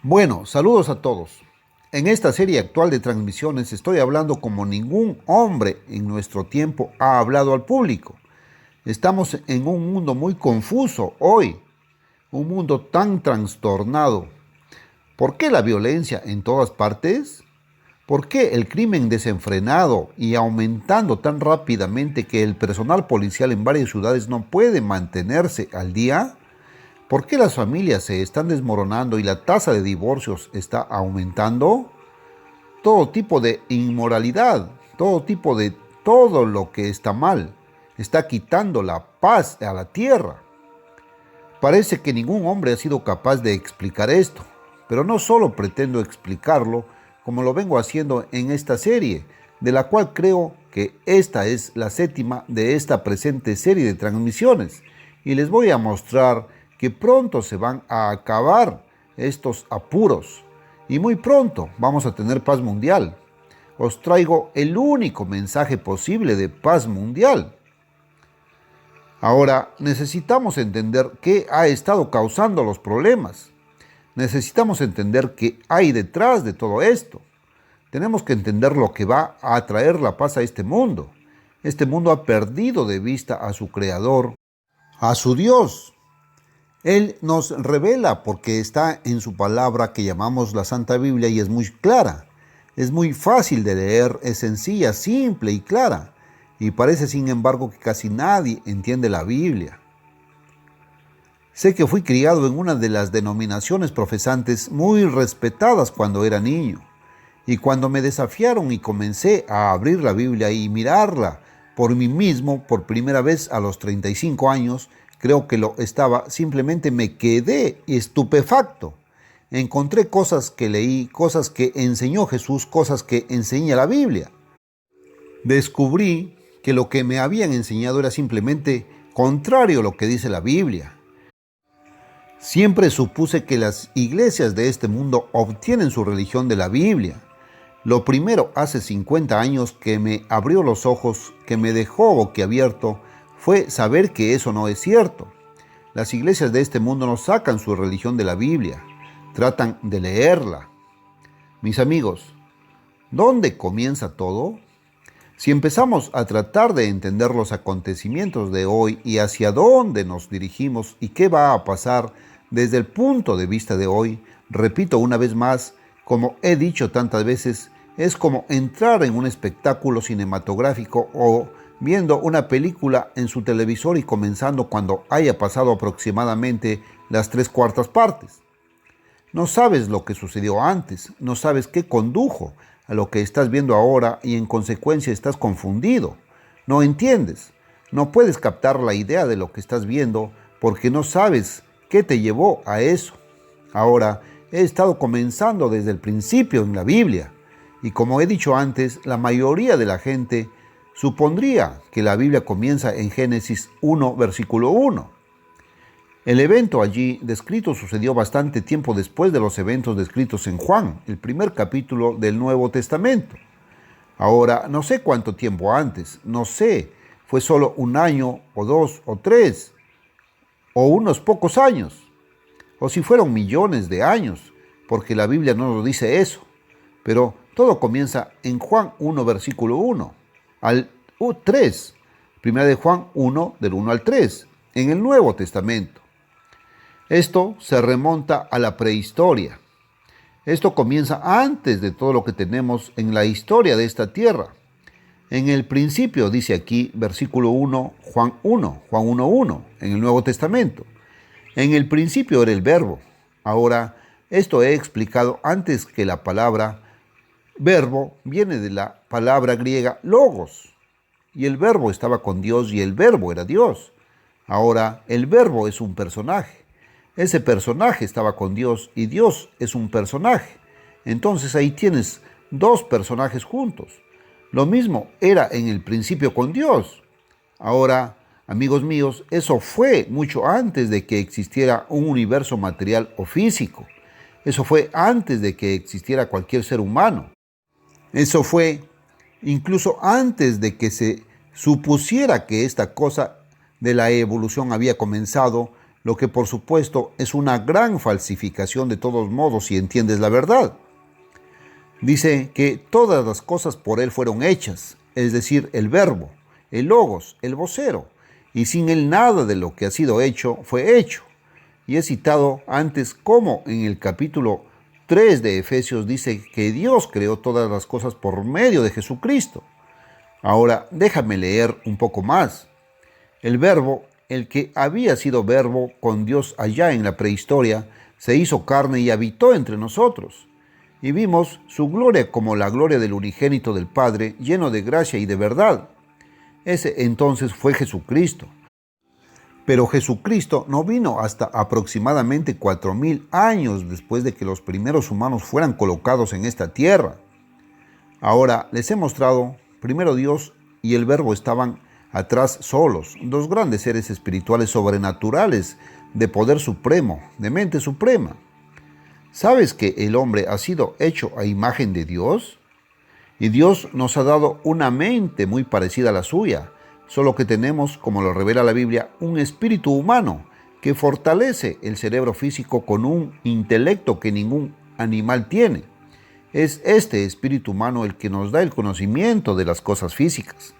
Bueno, saludos a todos. En esta serie actual de transmisiones estoy hablando como ningún hombre en nuestro tiempo ha hablado al público. Estamos en un mundo muy confuso hoy, un mundo tan trastornado. ¿Por qué la violencia en todas partes? ¿Por qué el crimen desenfrenado y aumentando tan rápidamente que el personal policial en varias ciudades no puede mantenerse al día? ¿Por qué las familias se están desmoronando y la tasa de divorcios está aumentando? Todo tipo de inmoralidad, todo tipo de todo lo que está mal, está quitando la paz a la tierra. Parece que ningún hombre ha sido capaz de explicar esto, pero no solo pretendo explicarlo como lo vengo haciendo en esta serie, de la cual creo que esta es la séptima de esta presente serie de transmisiones, y les voy a mostrar que pronto se van a acabar estos apuros, y muy pronto vamos a tener paz mundial. Os traigo el único mensaje posible de paz mundial. Ahora, necesitamos entender qué ha estado causando los problemas. Necesitamos entender qué hay detrás de todo esto. Tenemos que entender lo que va a traer la paz a este mundo. Este mundo ha perdido de vista a su creador, a su Dios. Él nos revela porque está en su palabra que llamamos la Santa Biblia y es muy clara. Es muy fácil de leer, es sencilla, simple y clara. Y parece sin embargo que casi nadie entiende la Biblia. Sé que fui criado en una de las denominaciones profesantes muy respetadas cuando era niño. Y cuando me desafiaron y comencé a abrir la Biblia y mirarla por mí mismo por primera vez a los 35 años, creo que lo estaba, simplemente me quedé estupefacto. Encontré cosas que leí, cosas que enseñó Jesús, cosas que enseña la Biblia. Descubrí que lo que me habían enseñado era simplemente contrario a lo que dice la Biblia. Siempre supuse que las iglesias de este mundo obtienen su religión de la Biblia. Lo primero hace 50 años que me abrió los ojos, que me dejó boquiabierto, fue saber que eso no es cierto. Las iglesias de este mundo no sacan su religión de la Biblia, tratan de leerla. Mis amigos, ¿dónde comienza todo? Si empezamos a tratar de entender los acontecimientos de hoy y hacia dónde nos dirigimos y qué va a pasar desde el punto de vista de hoy, repito una vez más, como he dicho tantas veces, es como entrar en un espectáculo cinematográfico o viendo una película en su televisor y comenzando cuando haya pasado aproximadamente las 3/4 partes. No sabes lo que sucedió antes, no sabes qué condujo a lo que estás viendo ahora y en consecuencia estás confundido. No entiendes, no puedes captar la idea de lo que estás viendo porque no sabes qué te llevó a eso. Ahora, he estado comenzando desde el principio en la Biblia y como he dicho antes, la mayoría de la gente supondría que la Biblia comienza en Génesis 1, versículo 1. El evento allí descrito sucedió bastante tiempo después de los eventos descritos en Juan, el primer capítulo del Nuevo Testamento. Ahora, no sé cuánto tiempo antes, no sé, fue solo un año o 2 o 3 o unos pocos años, o si fueron millones de años, porque la Biblia no nos dice eso. Pero todo comienza en Juan 1, versículo 1 al 3, primera de Juan 1, del 1 al 3, en el Nuevo Testamento. Esto se remonta a la prehistoria. Esto comienza antes de todo lo que tenemos en la historia de esta tierra. En el principio, dice aquí, versículo 1, Juan 1, en el Nuevo Testamento. En el principio era el verbo. Ahora, esto he explicado antes que la palabra verbo viene de la palabra griega logos. Y el verbo estaba con Dios y el verbo era Dios. Ahora, el verbo es un personaje. Ese personaje estaba con Dios y Dios es un personaje. Entonces ahí tienes dos personajes juntos. Lo mismo era en el principio con Dios. Ahora, amigos míos, eso fue mucho antes de que existiera un universo material o físico. Eso fue antes de que existiera cualquier ser humano. Eso fue incluso antes de que se supusiera que esta cosa de la evolución había comenzado lo que por supuesto es una gran falsificación de todos modos si entiendes la verdad. Dice que todas las cosas por él fueron hechas, es decir, el verbo, el logos, el vocero, y sin él nada de lo que ha sido hecho fue hecho. Y he citado antes cómo en el capítulo 3 de Efesios dice que Dios creó todas las cosas por medio de Jesucristo. Ahora déjame leer un poco más. El verbo, el que había sido verbo con Dios allá en la prehistoria, se hizo carne y habitó entre nosotros. Y vimos su gloria como la gloria del unigénito del Padre, lleno de gracia y de verdad. Ese entonces fue Jesucristo. Pero Jesucristo no vino hasta aproximadamente 4000 años después de que los primeros humanos fueran colocados en esta tierra. Ahora les he mostrado, primero Dios y el Verbo estaban atrás solos, dos grandes seres espirituales sobrenaturales, de poder supremo, de mente suprema. ¿Sabes que el hombre ha sido hecho a imagen de Dios? Y Dios nos ha dado una mente muy parecida a la suya, solo que tenemos, como lo revela la Biblia, un espíritu humano que fortalece el cerebro físico con un intelecto que ningún animal tiene. Es este espíritu humano el que nos da el conocimiento de las cosas físicas.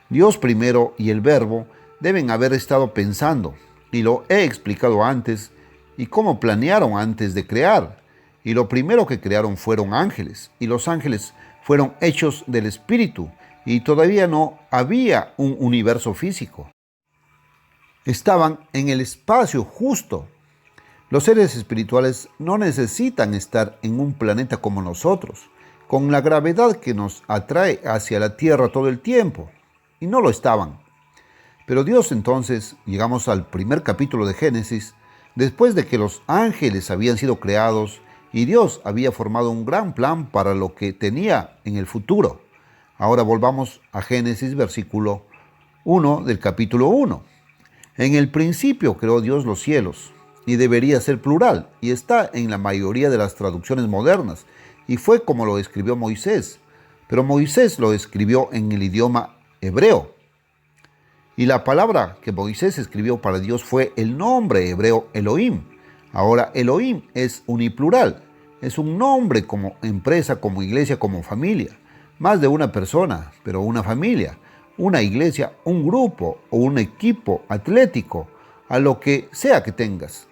Dios primero y el Verbo deben haber estado pensando, y lo he explicado antes, y cómo planearon antes de crear. Y lo primero que crearon fueron ángeles, y los ángeles fueron hechos del Espíritu, y todavía no había un universo físico. Estaban en el espacio justo. Los seres espirituales no necesitan estar en un planeta como nosotros, con la gravedad que nos atrae hacia la Tierra todo el tiempo, y no lo estaban. Pero Dios entonces, llegamos al primer capítulo de Génesis, después de que los ángeles habían sido creados y Dios había formado un gran plan para lo que tenía en el futuro. Ahora volvamos a Génesis versículo 1 del capítulo 1. En el principio creó Dios los cielos, y debería ser plural, y está en la mayoría de las traducciones modernas, y fue como lo escribió Moisés, pero Moisés lo escribió en el idioma hebreo. Y la palabra que Moisés escribió para Dios fue el nombre hebreo Elohim. Ahora Elohim es uniplural, es un nombre como empresa, como iglesia, como familia. Más de una persona, pero una familia, una iglesia, un grupo o un equipo atlético, a lo que sea que tengas.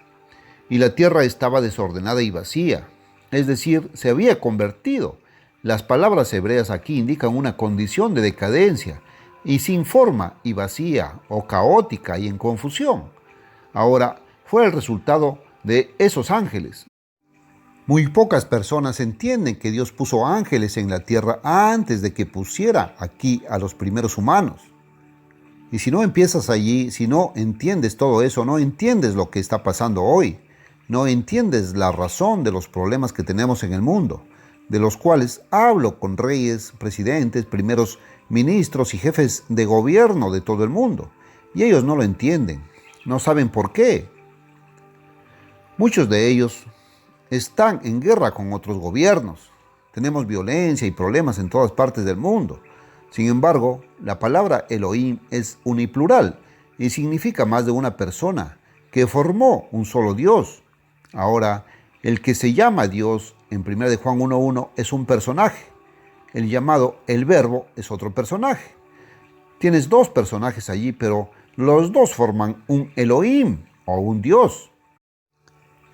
Y la tierra estaba desordenada y vacía, es decir, se había convertido. Las palabras hebreas aquí indican una condición de decadencia, y sin forma y vacía o caótica y en confusión. Ahora fue el resultado de esos ángeles. Muy pocas personas entienden que Dios puso ángeles en la tierra antes de que pusiera aquí a los primeros humanos. Y si no empiezas allí, si no entiendes todo eso, no entiendes lo que está pasando hoy, no entiendes la razón de los problemas que tenemos en el mundo, de los cuales hablo con reyes, presidentes, primeros ministros y jefes de gobierno de todo el mundo, y ellos no lo entienden, no saben por qué. Muchos de ellos están en guerra con otros gobiernos. Tenemos violencia y problemas en todas partes del mundo. Sin embargo, la palabra Elohim es uniplural y significa más de una persona que formó un solo Dios. Ahora, el que se llama Dios en 1 de Juan 1:1 es un personaje. El llamado el Verbo es otro personaje. Tienes dos personajes allí, pero los dos forman un Elohim o un Dios.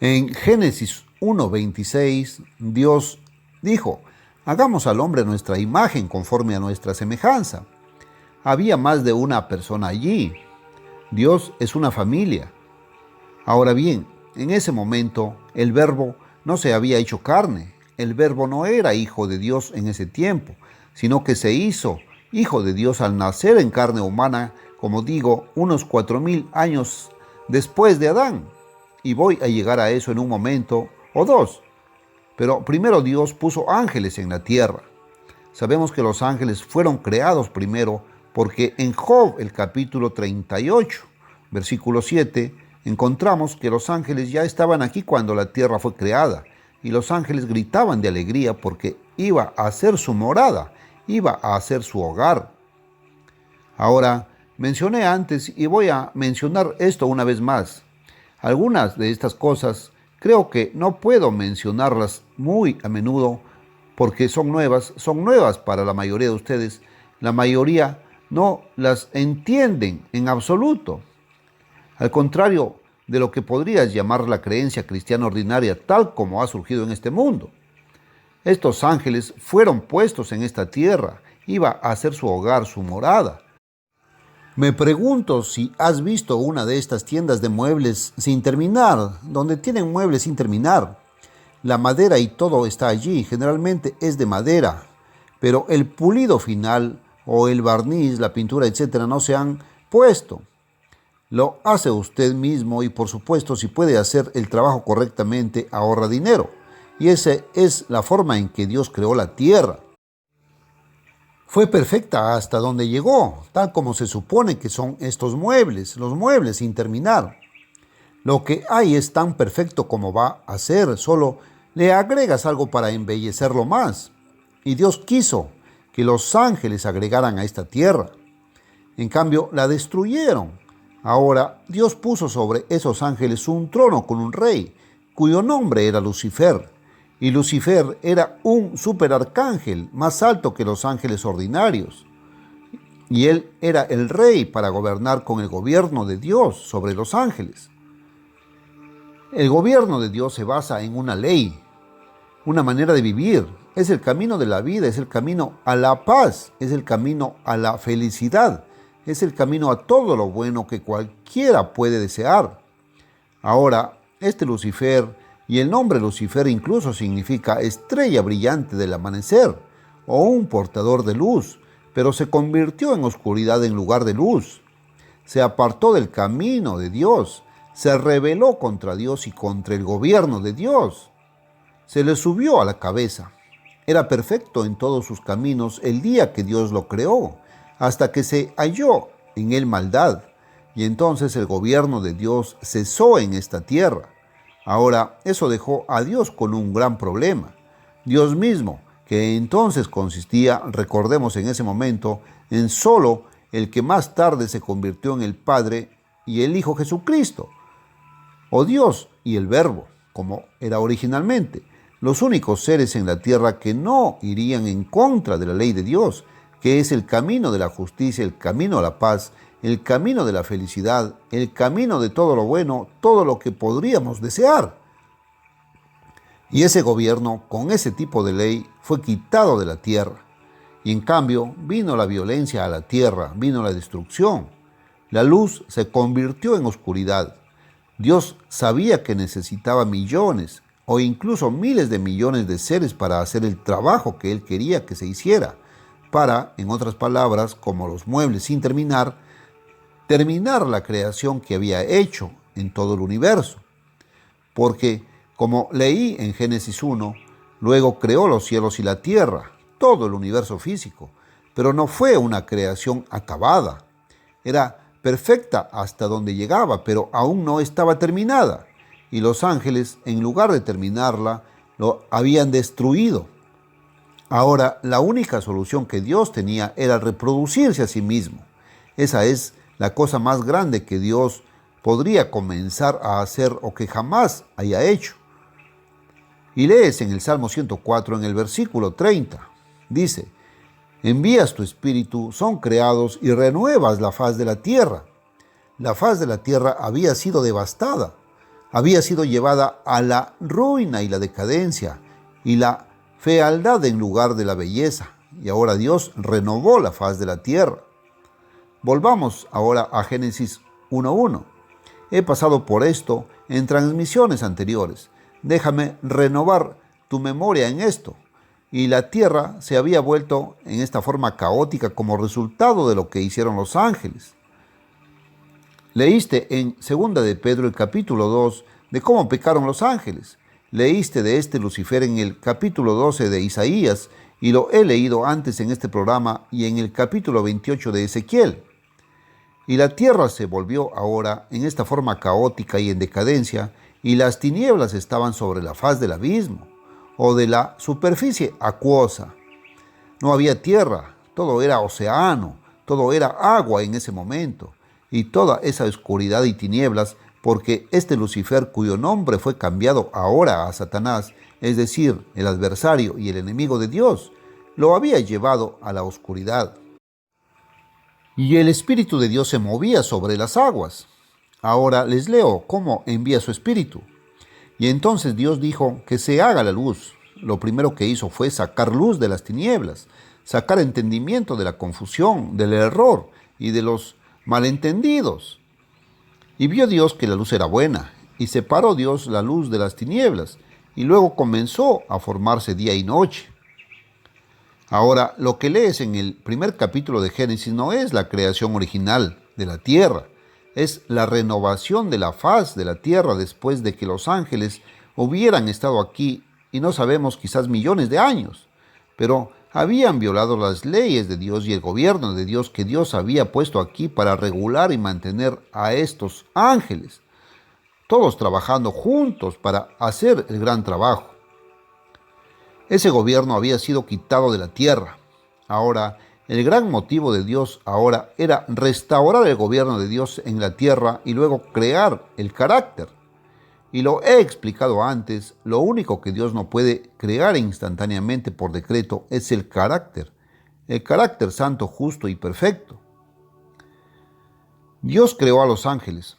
En Génesis 1:26, Dios dijo: hagamos al hombre a nuestra imagen conforme a nuestra semejanza. Había más de una persona allí. Dios es una familia. Ahora bien, en ese momento el Verbo no se había hecho carne. El Verbo no era hijo de Dios en ese tiempo, sino que se hizo hijo de Dios al nacer en carne humana, como digo, unos 4000 años después de Adán. Y voy a llegar a eso en un momento o dos. Pero primero Dios puso ángeles en la tierra. Sabemos que los ángeles fueron creados primero porque en Job, el capítulo 38, versículo 7, encontramos que los ángeles ya estaban aquí cuando la tierra fue creada. Y los ángeles gritaban de alegría porque iba a ser su morada, iba a ser su hogar. Ahora, mencioné antes y voy a mencionar esto una vez más. Algunas de estas cosas creo que no puedo mencionarlas muy a menudo porque son nuevas para la mayoría de ustedes. La mayoría no las entienden en absoluto. Al contrario de lo que podrías llamar la creencia cristiana ordinaria tal como ha surgido en este mundo. Estos ángeles fueron puestos en esta tierra, iba a ser su hogar, su morada. Me pregunto si has visto una de estas tiendas de muebles sin terminar, donde tienen muebles sin terminar. La madera y todo está allí, generalmente es de madera, pero el pulido final o el barniz, la pintura, etcétera, no se han puesto. Lo hace usted mismo y por supuesto si puede hacer el trabajo correctamente ahorra dinero. Y esa es la forma en que Dios creó la tierra. Fue perfecta hasta donde llegó, tal como se supone que son estos muebles, los muebles sin terminar. Lo que hay es tan perfecto como va a ser, solo le agregas algo para embellecerlo más. Y Dios quiso que los ángeles agregaran a esta tierra. En cambio, la destruyeron. Ahora, Dios puso sobre esos ángeles un trono con un rey, cuyo nombre era Lucifer. Y Lucifer era un superarcángel más alto que los ángeles ordinarios. Y él era el rey para gobernar con el gobierno de Dios sobre los ángeles. El gobierno de Dios se basa en una ley, una manera de vivir. Es el camino de la vida, es el camino a la paz, es el camino a la felicidad, es el camino a todo lo bueno que cualquiera puede desear. Ahora, este Lucifer, y el nombre Lucifer incluso significa estrella brillante del amanecer o un portador de luz, pero se convirtió en oscuridad en lugar de luz. Se apartó del camino de Dios, se rebeló contra Dios y contra el gobierno de Dios. Se le subió a la cabeza. Era perfecto en todos sus caminos el día que Dios lo creó, hasta que se halló en él maldad, y entonces el gobierno de Dios cesó en esta tierra. Ahora, eso dejó a Dios con un gran problema. Dios mismo, que entonces consistía, recordemos en ese momento, en solo el que más tarde se convirtió en el Padre y el Hijo Jesucristo, o Dios y el Verbo, como era originalmente, los únicos seres en la tierra que no irían en contra de la ley de Dios, que es el camino de la justicia, el camino a la paz, el camino de la felicidad, el camino de todo lo bueno, todo lo que podríamos desear. Y ese gobierno, con ese tipo de ley, fue quitado de la tierra. Y en cambio, vino la violencia a la tierra, vino la destrucción. La luz se convirtió en oscuridad. Dios sabía que necesitaba millones o incluso miles de millones de seres para hacer el trabajo que Él quería que se hiciera, para, en otras palabras, como los muebles sin terminar la creación que había hecho en todo el universo. Porque, como leí en Génesis 1, luego creó los cielos y la tierra, todo el universo físico, pero no fue una creación acabada. Era perfecta hasta donde llegaba, pero aún no estaba terminada. Y los ángeles, en lugar de terminarla, lo habían destruido. Ahora, la única solución que Dios tenía era reproducirse a sí mismo. Esa es la cosa más grande que Dios podría comenzar a hacer o que jamás haya hecho. Y lees en el Salmo 104, en el versículo 30, dice: envías tu espíritu, son creados y renuevas la faz de la tierra. La faz de la tierra había sido devastada, había sido llevada a la ruina y la decadencia y la fealdad en lugar de la belleza, y ahora Dios renovó la faz de la tierra. Volvamos ahora a Génesis 1:1. He pasado por esto en transmisiones anteriores. Déjame renovar tu memoria en esto. Y la tierra se había vuelto en esta forma caótica como resultado de lo que hicieron los ángeles. Leíste en 2 de Pedro el capítulo 2 de cómo pecaron los ángeles. Leíste de este Lucifer en el capítulo 12 de Isaías y lo he leído antes en este programa y en el capítulo 28 de Ezequiel. Y la tierra se volvió ahora en esta forma caótica y en decadencia, y las tinieblas estaban sobre la faz del abismo o de la superficie acuosa. No había tierra, todo era océano, todo era agua en ese momento, y toda esa oscuridad y tinieblas porque este Lucifer, cuyo nombre fue cambiado ahora a Satanás, es decir, el adversario y el enemigo de Dios, lo había llevado a la oscuridad. Y el Espíritu de Dios se movía sobre las aguas. Ahora les leo cómo envía su Espíritu. Y entonces Dios dijo que se haga la luz. Lo primero que hizo fue sacar luz de las tinieblas, sacar entendimiento de la confusión, del error y de los malentendidos. Y vio Dios que la luz era buena, y separó Dios la luz de las tinieblas, y luego comenzó a formarse día y noche. Ahora, lo que lees en el primer capítulo de Génesis no es la creación original de la tierra, es la renovación de la faz de la tierra después de que los ángeles hubieran estado aquí, y no sabemos, quizás millones de años, pero habían violado las leyes de Dios y el gobierno de Dios que Dios había puesto aquí para regular y mantener a estos ángeles, todos trabajando juntos para hacer el gran trabajo. Ese gobierno había sido quitado de la tierra. Ahora, el gran motivo de Dios ahora era restaurar el gobierno de Dios en la tierra y luego crear el carácter. Y lo he explicado antes, lo único que Dios no puede crear instantáneamente por decreto es el carácter santo, justo y perfecto. Dios creó a los ángeles.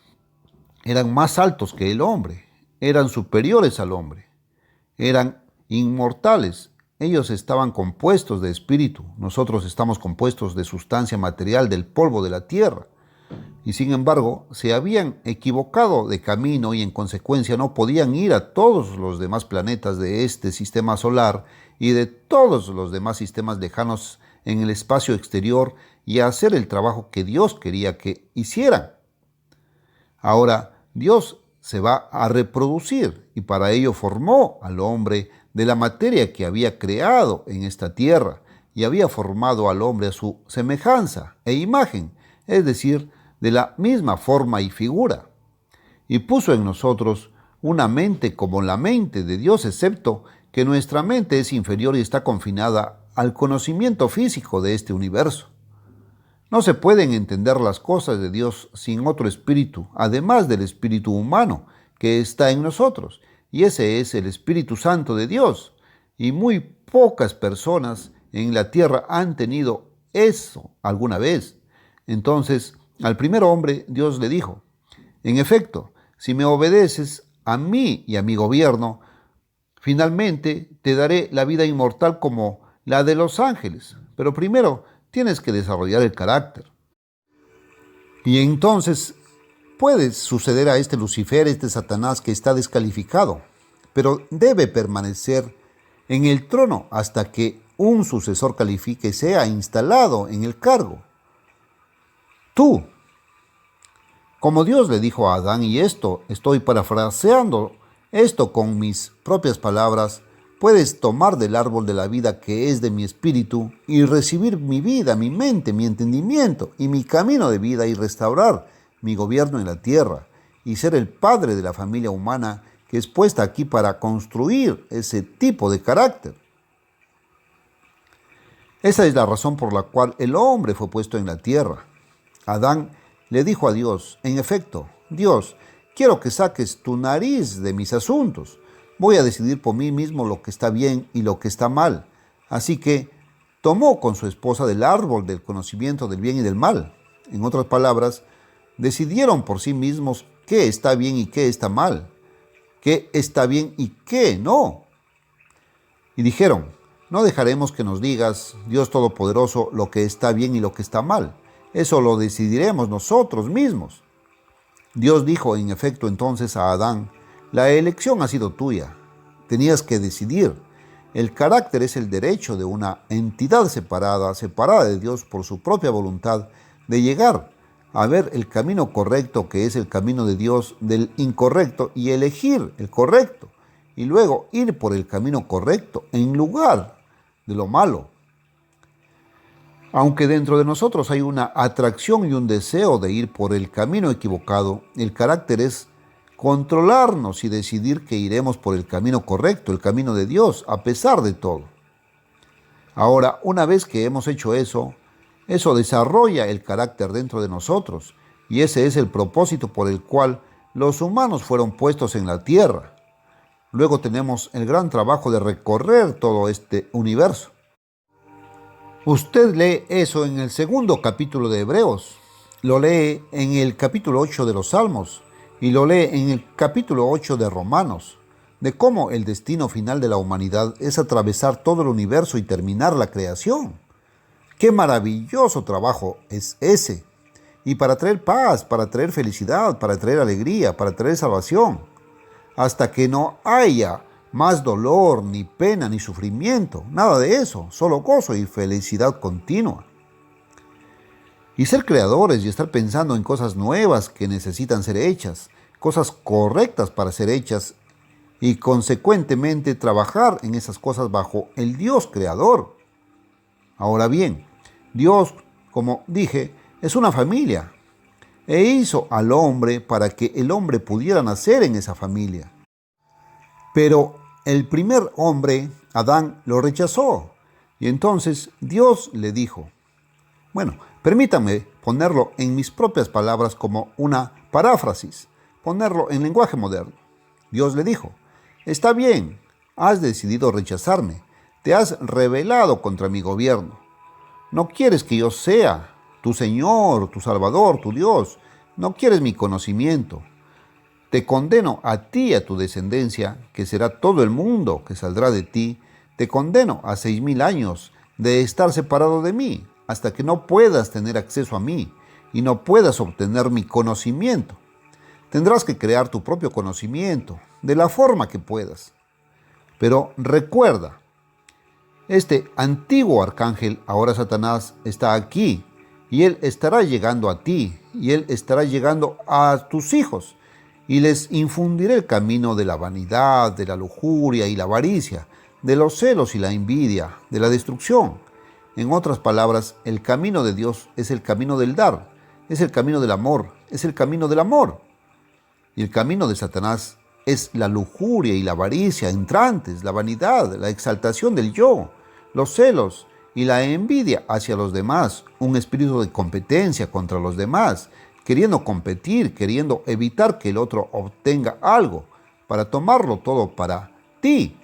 Eran más altos que el hombre, eran superiores al hombre, eran inmortales. Ellos estaban compuestos de espíritu, nosotros estamos compuestos de sustancia material, del polvo de la tierra. Y sin embargo, se habían equivocado de camino y en consecuencia no podían ir a todos los demás planetas de este sistema solar y de todos los demás sistemas lejanos en el espacio exterior y a hacer el trabajo que Dios quería que hicieran. Ahora, Dios se va a reproducir y para ello formó al hombre de la materia que había creado en esta tierra y había formado al hombre a su semejanza e imagen, es decir, de la misma forma y figura, y puso en nosotros una mente como la mente de Dios, excepto que nuestra mente es inferior y está confinada al conocimiento físico de este universo. No se pueden entender las cosas de Dios sin otro espíritu, además del espíritu humano que está en nosotros, y ese es el Espíritu Santo de Dios, y muy pocas personas en la tierra han tenido eso alguna vez. Entonces, al primer hombre Dios le dijo: en efecto, si me obedeces a mí y a mi gobierno, finalmente te daré la vida inmortal como la de los ángeles. Pero primero tienes que desarrollar el carácter. Y entonces puede suceder a este Lucifer, este Satanás que está descalificado, pero debe permanecer en el trono hasta que un sucesor califique y sea instalado en el cargo. Tú, como Dios le dijo a Adán, y esto estoy parafraseando esto con mis propias palabras, puedes tomar del árbol de la vida que es de mi espíritu y recibir mi vida, mi mente, mi entendimiento y mi camino de vida y restaurar mi gobierno en la tierra y ser el padre de la familia humana que es puesta aquí para construir ese tipo de carácter. Esa es la razón por la cual el hombre fue puesto en la tierra. Adán le dijo a Dios: en efecto, Dios, quiero que saques tu nariz de mis asuntos. Voy a decidir por mí mismo lo que está bien y lo que está mal. Así que tomó con su esposa del árbol del conocimiento del bien y del mal. En otras palabras, decidieron por sí mismos qué está bien y qué está mal, qué está bien y qué no. Y dijeron: no dejaremos que nos digas, Dios Todopoderoso, lo que está bien y lo que está mal. Eso lo decidiremos nosotros mismos. Dios dijo en efecto entonces a Adán: la elección ha sido tuya. Tenías que decidir. El carácter es el derecho de una entidad separada de Dios por su propia voluntad, de llegar a ver el camino correcto, que es el camino de Dios, del incorrecto, y elegir el correcto, y luego ir por el camino correcto en lugar de lo malo. Aunque dentro de nosotros hay una atracción y un deseo de ir por el camino equivocado, el carácter es controlarnos y decidir que iremos por el camino correcto, el camino de Dios, a pesar de todo. Ahora, una vez que hemos hecho eso desarrolla el carácter dentro de nosotros, y ese es el propósito por el cual los humanos fueron puestos en la tierra. Luego tenemos el gran trabajo de recorrer todo este universo. Usted lee eso en el segundo capítulo de Hebreos, lo lee en el capítulo 8 de los Salmos y lo lee en el capítulo 8 de Romanos, de cómo el destino final de la humanidad es atravesar todo el universo y terminar la creación. ¡Qué maravilloso trabajo es ese! Y para traer paz, para traer felicidad, para traer alegría, para traer salvación, hasta que no haya más dolor, ni pena, ni sufrimiento, nada de eso, solo gozo y felicidad continua. Y ser creadores y estar pensando en cosas nuevas que necesitan ser hechas, cosas correctas para ser hechas y consecuentemente trabajar en esas cosas bajo el Dios creador. Ahora bien, Dios, como dije, es una familia e hizo al hombre para que el hombre pudiera nacer en esa familia. Pero el primer hombre, Adán, lo rechazó y entonces Dios le dijo, permítanme ponerlo en mis propias palabras como una paráfrasis, ponerlo en lenguaje moderno. Dios le dijo, está bien, has decidido rechazarme, te has rebelado contra mi gobierno. No quieres que yo sea tu Señor, tu Salvador, tu Dios, no quieres mi conocimiento. Te condeno a ti y a tu descendencia, que será todo el mundo que saldrá de ti, te condeno a 6,000 años de estar separado de mí, hasta que no puedas tener acceso a mí y no puedas obtener mi conocimiento. Tendrás que crear tu propio conocimiento, de la forma que puedas. Pero recuerda, este antiguo arcángel, ahora Satanás, está aquí, y él estará llegando a ti, y él estará llegando a tus hijos, y les infundiré el camino de la vanidad, de la lujuria y la avaricia, de los celos y la envidia, de la destrucción. En otras palabras, el camino de Dios es el camino del dar, es el camino del amor, es el camino del amor. Y el camino de Satanás es la lujuria y la avaricia entrantes, la vanidad, la exaltación del yo, los celos y la envidia hacia los demás, un espíritu de competencia contra los demás, queriendo competir, queriendo evitar que el otro obtenga algo, para tomarlo todo para ti.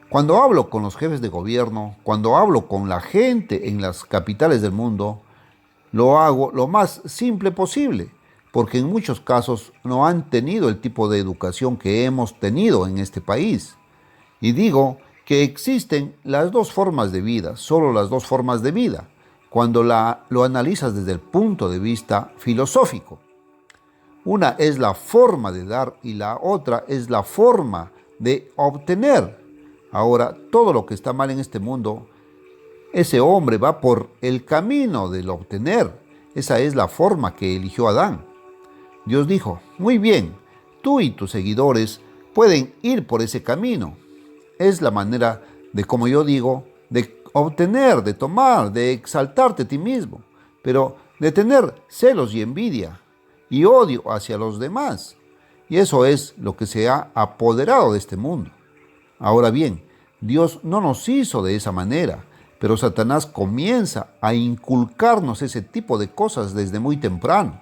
Cuando hablo con los jefes de gobierno, cuando hablo con la gente en las capitales del mundo, lo hago lo más simple posible, porque en muchos casos no han tenido el tipo de educación que hemos tenido en este país. Y digo que existen las dos formas de vida, solo las dos formas de vida, cuando lo analizas desde el punto de vista filosófico. Una es la forma de dar y la otra es la forma de obtener. Ahora, todo lo que está mal en este mundo, ese hombre va por el camino del obtener. Esa es la forma que eligió Adán. Dios dijo, muy bien, tú y tus seguidores pueden ir por ese camino. Es la manera de, como yo digo, de obtener, de tomar, de exaltarte a ti mismo, pero de tener celos y envidia y odio hacia los demás. Y eso es lo que se ha apoderado de este mundo. Ahora bien, Dios no nos hizo de esa manera, pero Satanás comienza a inculcarnos ese tipo de cosas desde muy temprano.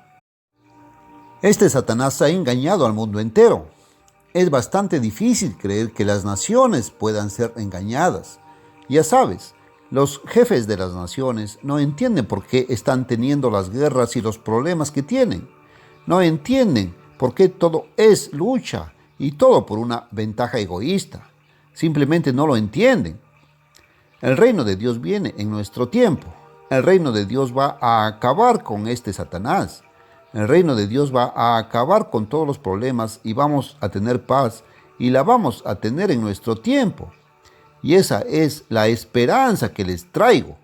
Este Satanás ha engañado al mundo entero. Es bastante difícil creer que las naciones puedan ser engañadas. Ya sabes, los jefes de las naciones no entienden por qué están teniendo las guerras y los problemas que tienen. No entienden por qué todo es lucha y todo por una ventaja egoísta. Simplemente no lo entienden. El reino de Dios viene en nuestro tiempo. El reino de Dios va a acabar con este Satanás. El reino de Dios va a acabar con todos los problemas y vamos a tener paz y la vamos a tener en nuestro tiempo. Y esa es la esperanza que les traigo.